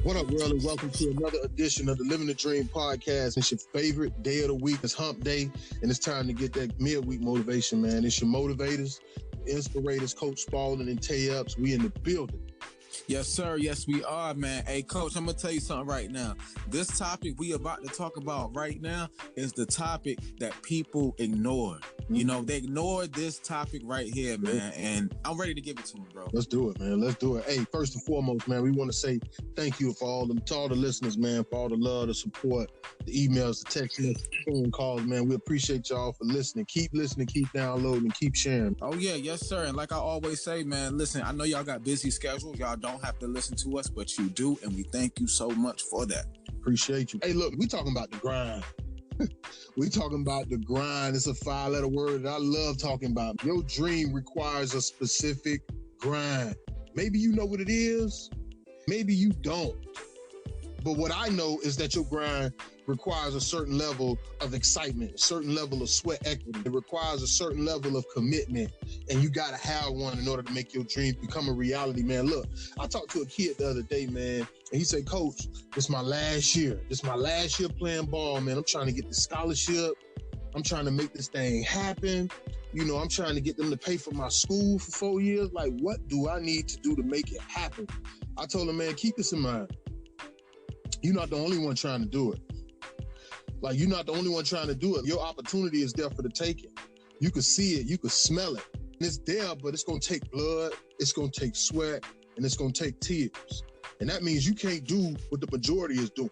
What up, world, and welcome to another edition of the Living the Dream podcast. It's your favorite day of the week. It's hump day, and it's time to get that midweek motivation, man. It's your motivators, inspirators, Coach Spaulding and Tay.epps. We in the building. Yes, sir. Yes, we are, man. Hey, Coach, I'm going to tell you something right now. This topic we about to talk about right now is the topic that people ignore. You know, they ignore this topic right here, man, and I'm ready to give it to them, bro. Let's do it, man. Let's do it. Hey, first and foremost, man, we want to say thank you to all the listeners, man, for all the love, the support, the emails, the text messages, the phone calls, man. We appreciate y'all for listening. Keep listening, keep downloading, keep sharing. Oh, yeah. Yes, sir. And like I always say, man, listen, I know y'all got busy schedules. Y'all don't have to listen to us, but you do, and we thank you so much for that. Appreciate you. Hey, look, we talking about the grind. We talking about the grind. It's a 5-letter word that I love talking about. Your dream requires a specific grind. Maybe you know what it is. Maybe you don't. But what I know is that your grind requires a certain level of excitement, a certain level of sweat equity. It requires a certain level of commitment, and you got to have one in order to make your dreams become a reality, man. Look, I talked to a kid the other day, man, and he said, Coach, this is my last year. This is my last year playing ball, man. I'm trying to get the scholarship. I'm trying to make this thing happen. You know, I'm trying to get them to pay for my school for 4 years. Like, what do I need to do to make it happen? I told him, man, keep this in mind. You're not the only one trying to do it. Like, you're not the only one trying to do it. Your opportunity is there for the taking. You can see it. You can smell it. And it's there, but it's going to take blood. It's going to take sweat. And it's going to take tears. And that means you can't do what the majority is doing.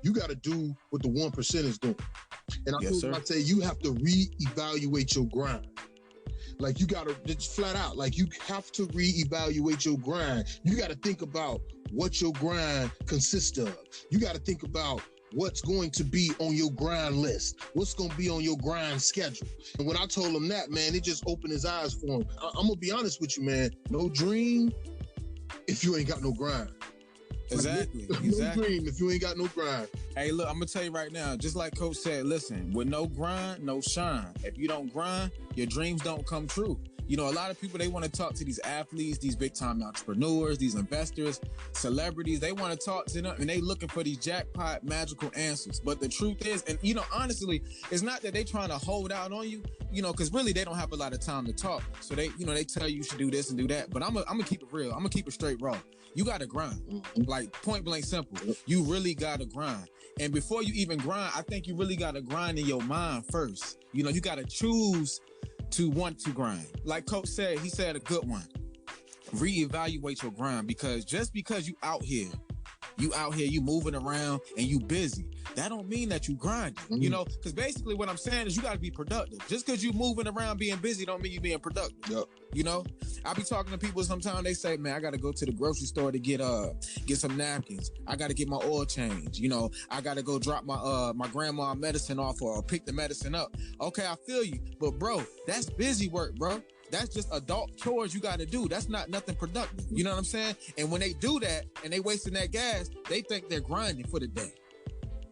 You got to do what the 1% is doing. And I say you have to reevaluate your grind. Like, you got to, just flat out, like, you have to reevaluate your grind. You got to think about what your grind consists of. You got to think about what's going to be on your grind list, what's going to be on your grind schedule. And when I told him that, man, it just opened his eyes for him. I'm going to be honest with you, man. No dream if you ain't got no grind. Exactly. No dream if you ain't got no grind. Hey, look, I'm going to tell you right now, just like Coach said, listen, with no grind, no shine. If you don't grind, your dreams don't come true. You know, a lot of people, they want to talk to these athletes, these big-time entrepreneurs, these investors, celebrities. They want to talk to them, and they looking for these jackpot magical answers. But the truth is, and, you know, honestly, it's not that they trying to hold out on you, you know, because really they don't have a lot of time to talk. So they, you know, they tell you should do this and do that. But I'm going to keep it real. I'm going to keep it straight raw. You got to grind. Like, point blank simple. You really got to grind. And before you even grind, I think you really got to grind in your mind first. You know, you got to choose to want to grind. Like Coach said, he said a good one. Reevaluate your grind, because just because you out here, you moving around and you busy, that don't mean that you grinding. You know, because basically what I'm saying is you got to be productive. Just because you moving around being busy don't mean you being productive. Yep. You know, I be talking to people sometimes, they say, man, I got to go to the grocery store to get some napkins. I got to get my oil change. You know, I got to go drop my grandma medicine off or pick the medicine up. Okay, I feel you. But bro, that's busy work, bro. That's just adult chores you got to do. That's not nothing productive. You know what I'm saying? And when they do that and they wasting that gas, they think they're grinding for the day.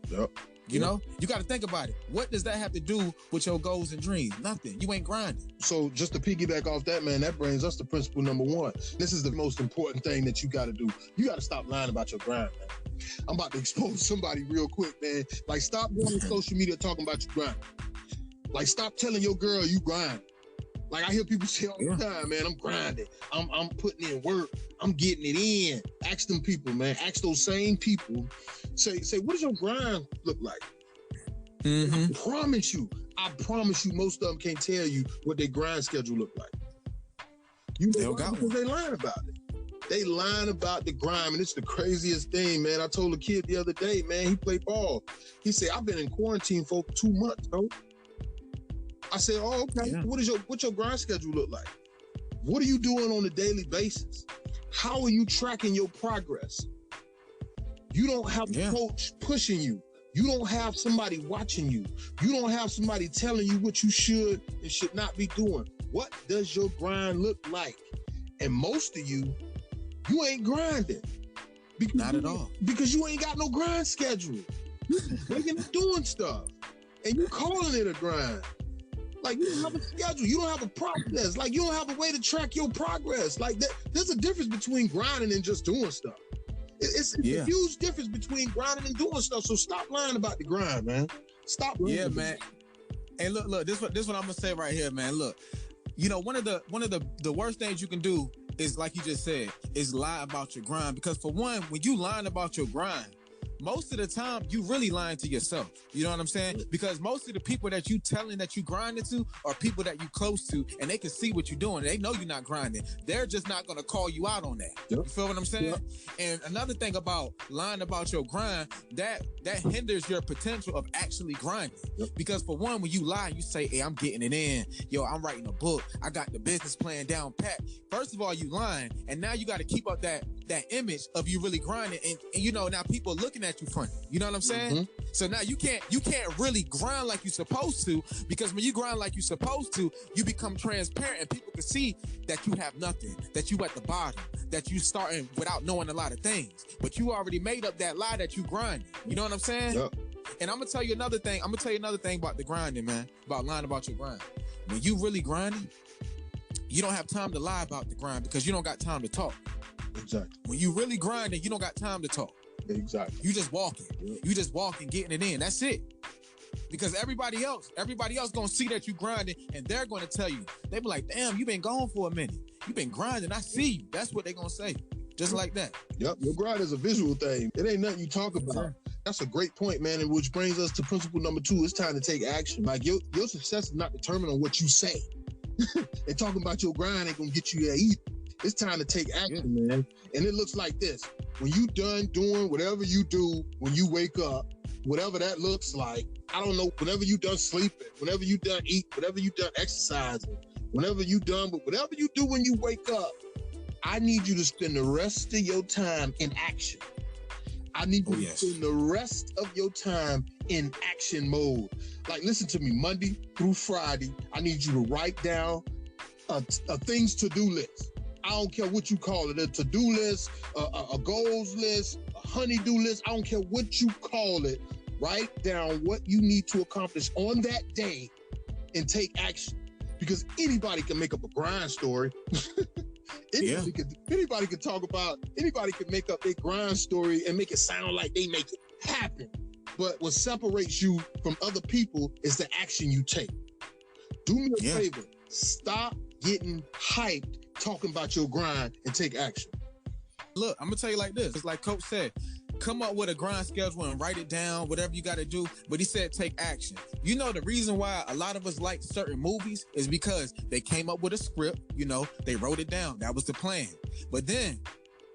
Yep. You know, you got to think about it. What does that have to do with your goals and dreams? Nothing. You ain't grinding. So just to piggyback off that, man, that brings us to principle number 1. This is the most important thing that you got to do. You got to stop lying about your grind, man. I'm about to expose somebody real quick, man. Like, stop going on social media talking about your grind. Like, stop telling your girl you grind. Like, I hear people say all the time, man, I'm grinding. I'm putting in work. I'm getting it in. Ask them people, man. Ask those same people. Say, what does your grind look like? I promise you, most of them can't tell you what their grind schedule look like. You know why? Because they lying about it. They lying about the grind, and it's the craziest thing, man. I told a kid the other day, man, he played ball. He said, I've been in quarantine for 2 months, bro. I said, oh, okay. Yeah. What's your grind schedule look like? What are you doing on a daily basis? How are you tracking your progress? You don't have a coach pushing you. You don't have somebody watching you. You don't have somebody telling you what you should and should not be doing. What does your grind look like? And most of you ain't grinding. Not at all. Because you ain't got no grind schedule. You're waking up doing stuff. And you calling it a grind. Like, you don't have a schedule. You don't have a process. Like, you don't have a way to track your progress. Like, there's a difference between grinding and just doing stuff. It's a huge difference between grinding and doing stuff. So stop lying about the grind, man. Stop lying. Yeah, man. And look, this what I'm gonna say right here, man. Look, you know, one of the worst things you can do is, like you just said, is lie about your grind. Because for one, when you lying about your grind, most of the time you really lying to yourself. You know what I'm saying? Because most of the people that you telling that you grinding to are people that you close to, and they can see what you're doing. They know you're not grinding. They're just not going to call you out on that. Yep. You feel what I'm saying? Yep. And another thing about lying about your grind, that hinders your potential of actually grinding. Yep. Because for one, when you lie, you say, hey, I'm getting it in. Yo, I'm writing a book. I got the business plan down pat. First of all, you lying, and now you got to keep up that image of you really grinding, and you know, now people looking at you funny. You know what I'm saying? Mm-hmm. So now you can't really grind like you're supposed to, because when you grind like you're supposed to, you become transparent and people can see that you have nothing, that you at the bottom, that you starting without knowing a lot of things. But you already made up that lie that you grinding. You know what I'm saying? Yep. And I'm gonna tell you another thing. I'm gonna tell you another thing about the grinding, man. About lying about your grind. When you really grinding, you don't have time to lie about the grind because you don't got time to talk. Exactly. When you really grinding, you don't got time to talk. Exactly. You just walking. Yep. You just walking, getting it in. That's it. Because everybody else gonna see that you grinding, and they're gonna tell you. They be like, damn, you been gone for a minute. You been grinding. I see you. That's what they gonna say. Just like that. Yep. Your grind is a visual thing. It ain't nothing you talk about. Sure. That's a great point, man. And which brings us to principle number 2. It's time to take action. Like your success is not determined on what you say. And talking about your grind ain't gonna get you there either. It's time to take action, man. And it looks like this. When you done doing whatever you do when you wake up, whatever that looks like, I don't know, whenever you done sleeping, whenever you done eat, whenever you done exercising, whenever you done, but whatever you do when you wake up, I need you to spend the rest of your time in action. I need you to spend the rest of your time in action mode. Like, listen to me, Monday through Friday, I need you to write down a things to-do list. I don't care what you call it, a to-do list, a goals list, a honey-do list. I don't care what you call it. Write down what you need to accomplish on that day and take action. Because anybody can make up a grind story. Anybody can talk about, anybody can make up their grind story and make it sound like they make it happen. But what separates you from other people is the action you take. Do me a favor. Stop getting hyped talking about your grind and take action. Look, I'm gonna tell you like this. It's like Coach said, come up with a grind schedule and write it down, whatever you got to do. But he said take action. You know, the reason why a lot of us like certain movies is because they came up with a script, you know, they wrote it down. That was the plan. But then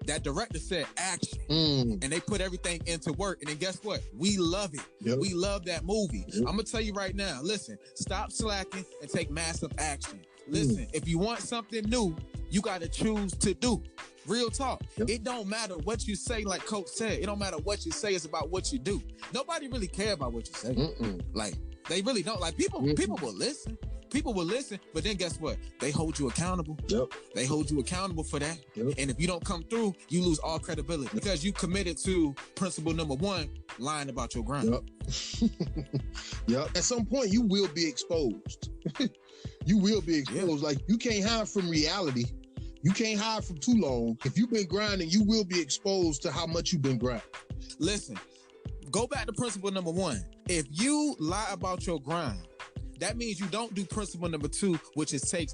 that director said action, and they put everything into work. And then guess what? We love it. Yep. We love that movie. Yep. I'm gonna tell you right now, listen, stop slacking and take massive action. Listen, if you want something new, you got to choose to do. Real talk. Yep. It don't matter what you say, like Coach said. It don't matter what you say. It's about what you do. Nobody really care about what you say. Like, they really don't. Like, people will listen. People will listen, but then guess what? They hold you accountable. Yep. They hold you accountable for that. Yep. And if you don't come through, you lose all credibility because you committed to principle number 1, lying about your grind. Yep. Yep. At some point, you will be exposed. You will be exposed. Like, you can't hide from reality. You can't hide from too long. If you've been grinding, you will be exposed to how much you've been grinding. Listen, go back to principle number 1. If you lie about your grind, that means you don't do principle number 2, which is take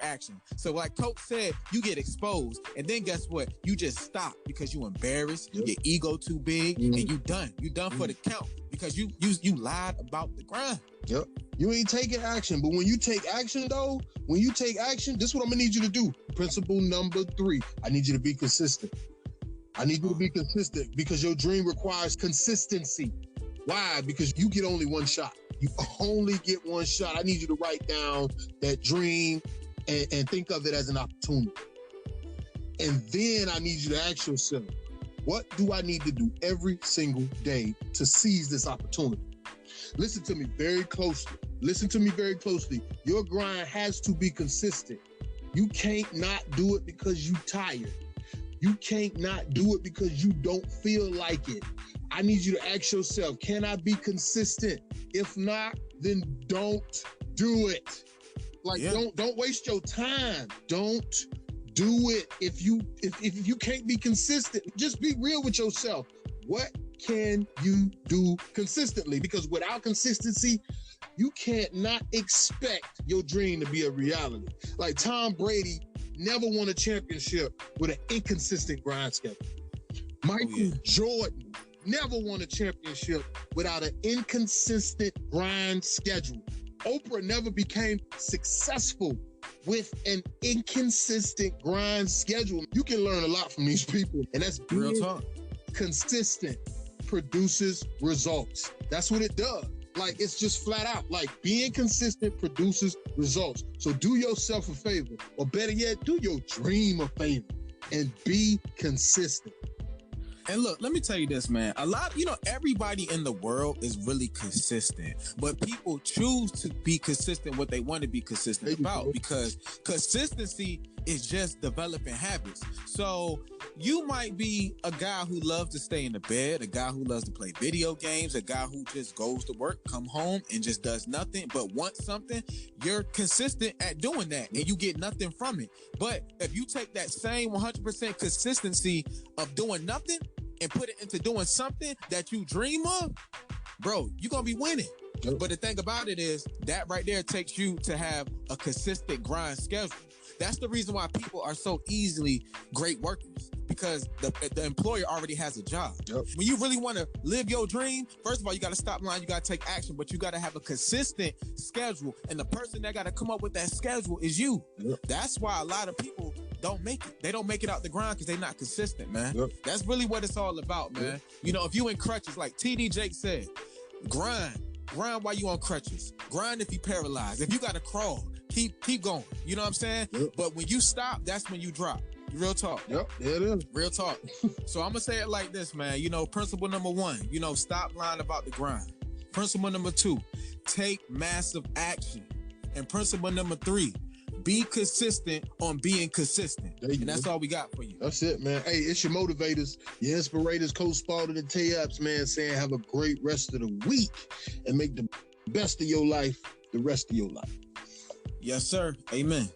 action. So like Coach said, you get exposed. And then guess what? You just stop because you embarrassed, your ego too big, and you done. You done for the count because you lied about the grind. Yep. You ain't taking action. But when you take action, though, this is what I'm going to need you to do. Principle number 3, I need you to be consistent. I need you to be consistent because your dream requires consistency. Why? Because you get only one shot. You only get one shot. I need you to write down that dream and think of it as an opportunity. And then I need you to ask yourself, what do I need to do every single day to seize this opportunity? Listen to me very closely. Your grind has to be consistent. You can't not do it because you tired. You can't not do it because you don't feel like it. I need you to ask yourself, can I be consistent? If not, then don't do it. Like, don't waste your time. Don't do it. If you can't be consistent, just be real with yourself. What can you do consistently? Because without consistency, you can't not expect your dream to be a reality. Like Tom Brady never won a championship with an inconsistent grind schedule. Michael Jordan never won a championship without an inconsistent grind schedule. Oprah never became successful with an inconsistent grind schedule. You can learn a lot from these people, and that's Real talk. Consistent produces results. That's what it does. Like, it's just flat out. Like, being consistent produces results. So do yourself a favor, or better yet, do your dream a favor and be consistent. And look, let me tell you this, man. Everybody in the world is really consistent, but people choose to be consistent what they want to be consistent about, because consistency is just developing habits. So you might be a guy who loves to stay in the bed, a guy who loves to play video games, a guy who just goes to work, come home, and just does nothing but wants something. You're consistent at doing that, and you get nothing from it. But if you take that same 100% consistency of doing nothing and put it into doing something that you dream of, bro, you're going to be winning. Yep. But the thing about it is that right there takes you to have a consistent grind schedule. That's the reason why people are so easily great workers, because the employer already has a job. Yep. When you really want to live your dream, first of all, you got to stop lying, you got to take action, but you got to have a consistent schedule. And the person that got to come up with that schedule is you. Yep. That's why a lot of people don't make it. They don't make it out the grind because they're not consistent, man. Yep. That's really what it's all about, man. Yep. You know, if you in crutches, like TD Jake said, grind while you on crutches. Grind if you paralyzed. If you got to crawl, keep going. You know what I'm saying? Yep. But when you stop, that's when you drop. Real talk. Yep, there it is. Real talk. So I'm going to say it like this, man. You know, principle number 1, stop lying about the grind. Principle number 2, take massive action. And principle number 3, be consistent on being consistent. And that's all we got for you. That's it, man. Hey, it's your motivators, your inspirators, Coach Spaulding and Tay.epps, man, saying have a great rest of the week and make the best of your life the rest of your life. Yes, sir. Amen.